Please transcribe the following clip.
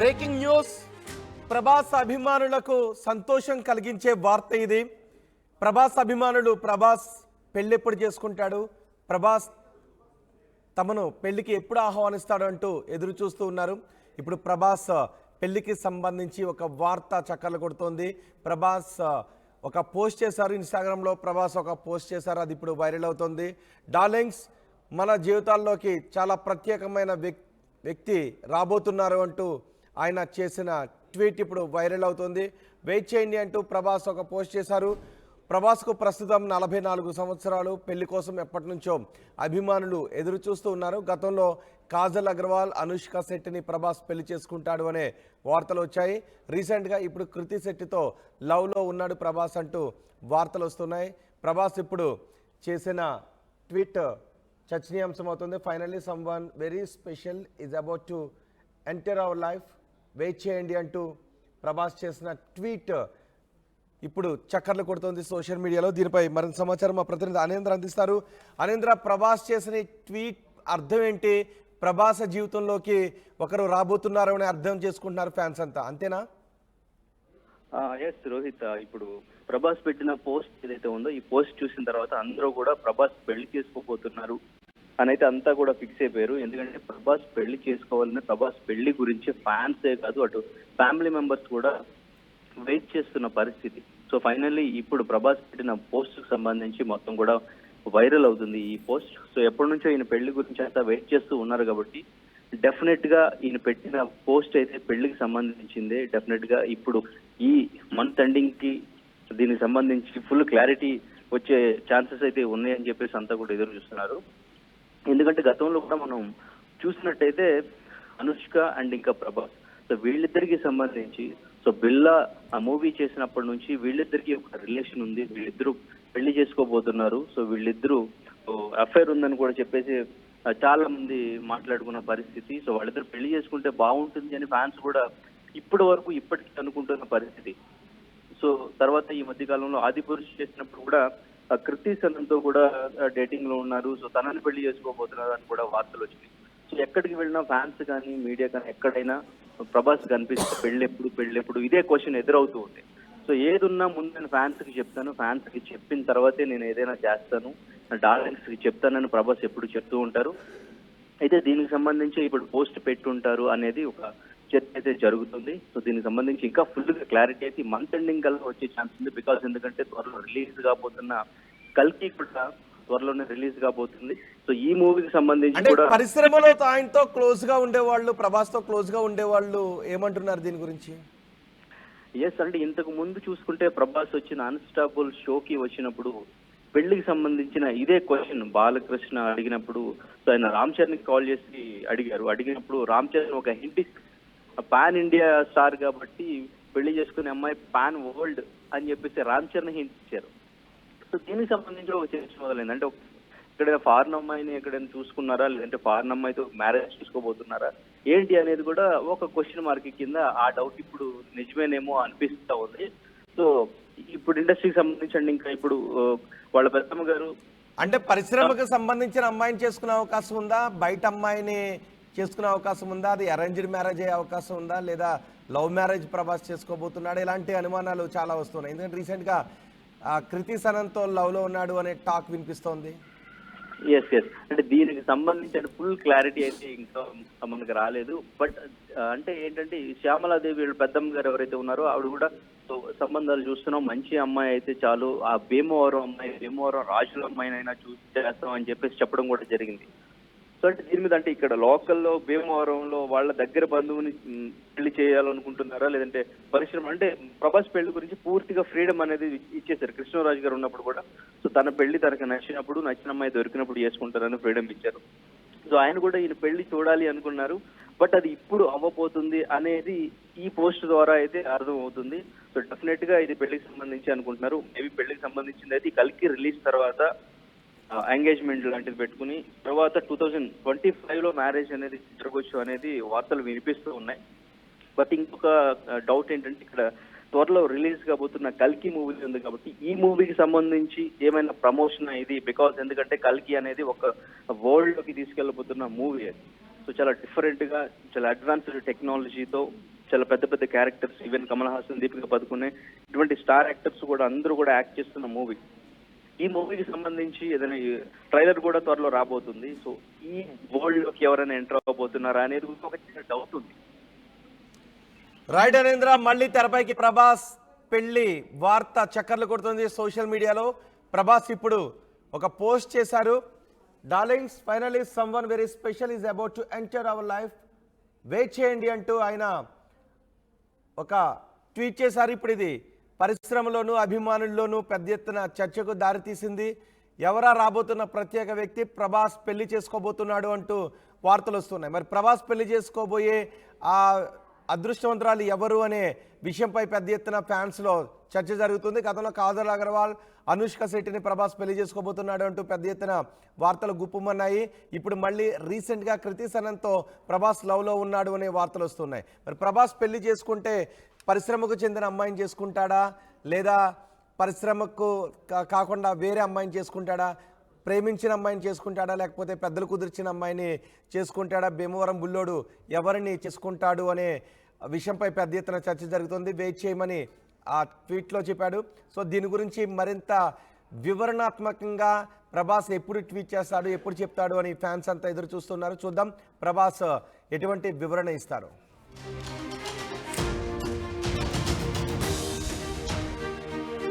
Breaking news. Prabhas అభిమానులకు సంతోషం కలిగించే వార్త ఇది. ప్రభాస్ అభిమానులు ప్రభాస్ పెళ్ళి ఎప్పుడు చేసుకుంటాడు, ప్రభాస్ తమను పెళ్లికి ఎప్పుడు ఆహ్వానిస్తాడు అంటూ ఎదురు చూస్తూ ఉన్నారు. ఇప్పుడు ప్రభాస్ పెళ్లికి సంబంధించి ఒక వార్త చక్కర్లు కొడుతోంది. ప్రభాస్ ఒక పోస్ట్ చేశారు, ఇన్స్టాగ్రామ్లో ప్రభాస్ ఒక పోస్ట్ చేశారు, అది ఇప్పుడు వైరల్ అవుతుంది. డార్లింగ్స్, మన జీవితాల్లోకి చాలా ప్రత్యేకమైన వ్యక్తి రాబోతున్నారు అంటూ ఆయన చేసిన ట్వీట్ ఇప్పుడు వైరల్ అవుతుంది. వెయిట్ చేయండి అంటూ ప్రభాస్ ఒక పోస్ట్ చేశారు. ప్రభాస్కు ప్రస్తుతం 44 సంవత్సరాలు. పెళ్లి కోసం ఎప్పటి నుంచో అభిమానులు ఎదురు చూస్తూ ఉన్నారు. గతంలో కాజల్ అగర్వాల్, అనుష్క శెట్టిని ప్రభాస్ పెళ్లి చేసుకుంటాడు అనే వార్తలు వచ్చాయి. రీసెంట్గా ఇప్పుడు కృతి శెట్టితో లవ్లో ఉన్నాడు ప్రభాస్ అంటూ వార్తలు వస్తున్నాయి. ప్రభాస్ ఇప్పుడు చేసిన ట్వీట్ చర్చనీయాంశం అవుతుంది. Finally someone very special is about to enter our life, wait చేయండి అంటూ ప్రభాస్ చేసిన ట్వీట్ ఇప్పుడు చక్కర్లు కొడుతోంది సోషల్ మీడియాలో. దీనిపై మరింత సమాచారం మా ప్రతినిధి అనేంద్ర అందిస్తారు. అనేంద్ర, ప్రభాస్ చేసిన ట్వీట్ అర్థం ఏంటి? ప్రభాస్ జీవితంలోకి ఒకరు రాబోతున్నారు అని అర్థం చేసుకుంటున్నారు ఫ్యాన్స్ అంతా, అంతేనా? ఎస్ రోహిత్, ఇప్పుడు ప్రభాస్ పెట్టిన పోస్ట్ ఏదైతే ఉందో ఈ పోస్ట్ చూసిన తర్వాత అందరూ కూడా ప్రభాస్ పెళ్లి చేసుకోబోతున్నారు అని అయితే అంతా కూడా ఫిక్స్ అయిపోయారు. ఎందుకంటే ప్రభాస్ పెళ్లి చేసుకోవాలని, ప్రభాస్ పెళ్లి గురించి ఫ్యాన్సే కాదు అటు ఫ్యామిలీ మెంబర్స్ కూడా వెయిట్ చేస్తున్న పరిస్థితి. సో ఫైనల్లీ ఇప్పుడు ప్రభాస్ పెట్టిన పోస్ట్ కు సంబంధించి మొత్తం కూడా వైరల్ అవుతుంది ఈ పోస్ట్. సో ఎప్పటి నుంచో ఈయన పెళ్లి గురించి అంతా వెయిట్ చేస్తూ ఉన్నారు కాబట్టి డెఫినెట్ గా ఈయన పెట్టిన పోస్ట్ అయితే పెళ్లికి సంబంధించిందే. డెఫినెట్ గా ఇప్పుడు ఈ మంత్ ఎండింగ్ కి దీనికి సంబంధించి ఫుల్ క్లారిటీ వచ్చే ఛాన్సెస్ అయితే ఉన్నాయని చెప్పేసి అంతా కూడా ఎదురు చూస్తున్నారు. ఎందుకంటే గతంలో కూడా మనం చూసినట్టయితే అనుష్క అండ్ ఇంకా ప్రభాస్, సో వీళ్ళిద్దరికి సంబంధించి సో బిల్లా ఆ మూవీ చేసినప్పటి నుంచి వీళ్ళిద్దరికి ఒక రిలేషన్ ఉంది, వీళ్ళిద్దరూ పెళ్లి చేసుకోబోతున్నారు. సో వీళ్ళిద్దరూ అఫైర్ ఉందని కూడా చెప్పేసి చాలా మంది మాట్లాడుకున్న పరిస్థితి. సో వాళ్ళిద్దరు పెళ్లి చేసుకుంటే బాగుంటుంది అని ఫ్యాన్స్ కూడా ఇప్పటికీ అనుకుంటున్న పరిస్థితి. సో తర్వాత ఈ మధ్య కాలంలో ఆదిపురుష్ చేసినప్పుడు కూడా కృతి సనన్తో కూడా డేటింగ్ లో ఉన్నారు. సో తనని పెళ్లి చేసుకోబోతున్నారు అని కూడా వార్తలు వచ్చినాయి. సో ఎక్కడికి వెళ్ళినా ఫ్యాన్స్ కానీ మీడియా కానీ ఎక్కడైనా ప్రభాస్ కనిపిస్తే పెళ్ళెప్పుడు ఇదే క్వశ్చన్ ఎదురవుతూ ఉంది. సో ఏదున్నా ముందు నేను ఫ్యాన్స్ కి చెప్తాను, ఫ్యాన్స్ కి చెప్పిన తర్వాతే నేను ఏదైనా చేస్తాను, డార్లింగ్స్ కి చెప్తానని ప్రభాస్ ఎప్పుడు చెప్తూ ఉంటారు. అయితే దీనికి సంబంధించి ఇప్పుడు పోస్ట్ పెట్టుంటారు అనేది ఒక చర్చ అయితే జరుగుతుంది. సో దీనికి సంబంధించి ఇంకా ఫుల్ గా క్లారిటీ అయితే మంత్ ఎండింగ్ కల్లా వచ్చే ఛాన్స్ ఉంది. బికాస్ ఎందుకంటే త్వరలో రిలీజ్ కాబోతున్న కల్కి కూడా త్వరలోనే రిలీజ్ కాబోతుంది. సో ఈ మూవీకి సంబంధించి కూడా పరిశ్రమలో ఆయనతో క్లోజ్ గా ఉండేవాళ్ళు, ప్రభాస్ తో క్లోజ్ గా ఉండేవాళ్ళు ఏమంటున్నారు దీని గురించి? ఎస్, అంటే ఇంతకు ముందు చూసుకుంటే ప్రభాస్ వచ్చిన అన్స్టాపుల్ షోకి వచ్చినప్పుడు పెళ్లికి సంబంధించిన ఇదే క్వశ్చన్ బాలకృష్ణ అడిగినప్పుడు సో ఆయన రామ్ చరణ్ కి కాల్ చేసి అడిగినప్పుడు రామ్ చరణ్ ఒక హింట్ పాన్ ఇండియా స్టార్ కాబట్టి పెళ్లి చేసుకునే అమ్మాయి పాన్ వరల్డ్ అని చెప్పేసి రామ్ చరణ్ హింట్ ఇచ్చారు. సో దీనికి సంబంధించి ఒక చర్చ మొదలైంది. అంటే ఇక్కడ ఫారెన్ అమ్మాయిని ఎక్కడైనా చూసుకున్నారా, లేదంటే ఫారెన్ అమ్మాయితో మ్యారేజ్ చేసుకోబోతున్నారా ఏంటి అనేది కూడా ఒక క్వశ్చన్ మార్క్ కింద ఆ డౌట్ ఇప్పుడు నిజమేనేమో అనిపిస్తా ఉంది. సో ఇప్పుడు ఇండస్ట్రీకి సంబంధించి ఇంకా ఇప్పుడు వాళ్ళ పెద్దమ్మ గారు అంటే పరిశ్రమకు సంబంధించిన అమ్మాయిని చేసుకునే అవకాశం ఉందా, బయట అమ్మాయిని చేసుకునే అవకాశం ఉందా, అది అరేంజ్డ్ మ్యారేజ్ అయ్యే అవకాశం ఉందా, లేదా లవ్ మ్యారేజ్ ప్రభాస్ చేసుకోబోతున్నాడు, ఇలాంటి అనుమానాలు చాలా వస్తున్నాయి. ఎందుకంటే రీసెంట్గా కృతి సనన్తో లవ్లో ఉన్నాడు అనే టాక్ వినిపిస్తోంది. ఎస్, అంటే దీనికి సంబంధించిన ఫుల్ క్లారిటీ అయితే ఇంకా మనకు రాలేదు. బట్ అంటే ఏంటంటే శ్యామలాదేవి వీళ్ళ పెద్దమ్మ గారు ఎవరైతే ఉన్నారో ఆవిడ కూడా సంబంధాలు చూస్తున్నాం, మంచి అమ్మాయి అయితే చాలు, ఆ భీమవరం రాజుల అమ్మాయినైనా చూసి చేస్తాం అని చెప్పేసి చెప్పడం కూడా జరిగింది. సో అంటే దీని మీద అంటే ఇక్కడ లోకల్లో భీమవరంలో వాళ్ళ దగ్గర బంధువుని పెళ్లి చేయాలనుకుంటున్నారా, లేదంటే పరిశ్రమ అంటే ప్రభాస్ పెళ్లి గురించి పూర్తిగా ఫ్రీడమ్ అనేది ఇచ్చేశారు. కృష్ణరాజు గారు ఉన్నప్పుడు కూడా సో తన పెళ్లి తనకు నచ్చిన అమ్మాయి దొరికినప్పుడు చేసుకుంటారని ఫ్రీడమ్ ఇచ్చారు. సో ఆయన కూడా ఈయన పెళ్లి చూడాలి అనుకున్నారు. బట్ అది ఇప్పుడు అవ్వబోతుంది అనేది ఈ పోస్ట్ ద్వారా అయితే అర్థం అవుతుంది. సో డెఫినెట్ గా ఇది పెళ్లికి సంబంధించి అనుకుంటున్నారు. మేబీ పెళ్లికి సంబంధించింది అయితే కల్కి రిలీజ్ తర్వాత ఎంగేజ్మెంట్ లాంటిది పెట్టుకుని తర్వాత 2025లో మ్యారేజ్ అనేది జరగవచ్చు అనేది వార్తలు వినిపిస్తూ ఉన్నాయి. బట్ ఇంకొక డౌట్ ఏంటంటే ఇక్కడ త్వరలో రిలీజ్ కాబోతున్న కల్కి మూవీ ఉంది కాబట్టి ఈ మూవీకి సంబంధించి ఏమైనా ప్రమోషన్ ఇది, బికాస్ ఎందుకంటే కల్కి అనేది ఒక వరల్డ్ లోకి తీసుకెళ్లబోతున్న మూవీ. సో సో చాలా డిఫరెంట్గా, చాలా అడ్వాన్స్డ్ టెక్నాలజీతో, చాలా పెద్ద పెద్ద క్యారెక్టర్స్, ఈవెన్ కమల్ హాసన్, దీపిక పదుకునే ఇటువంటి స్టార్ యాక్టర్స్ కూడా అందరూ కూడా యాక్ట్ చేస్తున్న మూవీ. ఈ మూవీకి సంబంధించి ఏదైనా ట్రైలర్ కూడా త్వరలో రాబోతుంది. సో ఈ వరల్డ్ లోకి ఎవరైనా ఎంటర్ అవ్వబోతున్నారా అనేది ఒక చిన్న డౌట్ ఉంది. రైట్ అనేంద్ర, మళ్ళీ తెరపైకి ప్రభాస్ పెళ్లి వార్త చక్కర్లు కొడుతుంది సోషల్ మీడియాలో. ప్రభాస్ ఇప్పుడు ఒక పోస్ట్ చేశారు. Darlings, finally someone very special is about to enter our life, wait చేయండి అంటూ ఆయన ఒక ట్వీట్ చేశారు. ఇప్పుడు ఇది పరిశ్రమలోనూ అభిమానుల్లోనూ పెద్ద ఎత్తున చర్చకు దారితీసింది. ఎవరా రాబోతున్న ప్రత్యేక వ్యక్తి, ప్రభాస్ పెళ్లి చేసుకోబోతున్నాడు అంటూ వార్తలు వస్తున్నాయి. మరి ప్రభాస్ పెళ్లి చేసుకోబోయే ఆ అదృష్టవంతురాలు ఎవరు అనే విషయంపై పెద్ద ఎత్తున ఫ్యాన్స్లో చర్చ జరుగుతుంది. గతంలో కాజల్ అగర్వాల్, అనుష్క శెట్టిని ప్రభాస్ పెళ్లి చేసుకోబోతున్నాడు అంటూ పెద్ద ఎత్తున వార్తలు గుప్పుమన్నాయి. ఇప్పుడు మళ్ళీ రీసెంట్గా కృతి సనన్తో ప్రభాస్ లవ్లో ఉన్నాడు అనే వార్తలు వస్తున్నాయి. మరి ప్రభాస్ పెళ్లి చేసుకుంటే పరిశ్రమకు చెందిన అమ్మాయిని చేసుకుంటాడా, లేదా పరిశ్రమకు కాకుండా వేరే అమ్మాయిని చేసుకుంటాడా, ప్రేమించిన అమ్మాయిని చేసుకుంటాడా, లేకపోతే పెద్దలు కుదిర్చిన అమ్మాయిని చేసుకుంటాడా, భీమవరం బుల్లోడు ఎవరిని చేసుకుంటాడు అనే విషయంపై పెద్ద ఎత్తున చర్చ జరుగుతుంది. వెయిట్ చేయమని ఆ ట్వీట్లో చెప్పాడు. సో దీని గురించి మరింత వివరణాత్మకంగా ప్రభాస్ ఎప్పుడు ట్వీట్ చేస్తాడు, ఎప్పుడు చెప్తాడు అని ఫ్యాన్స్ అంతా ఎదురు చూస్తున్నారు. చూద్దాం ప్రభాస్ ఎటువంటి వివరణ ఇస్తారు.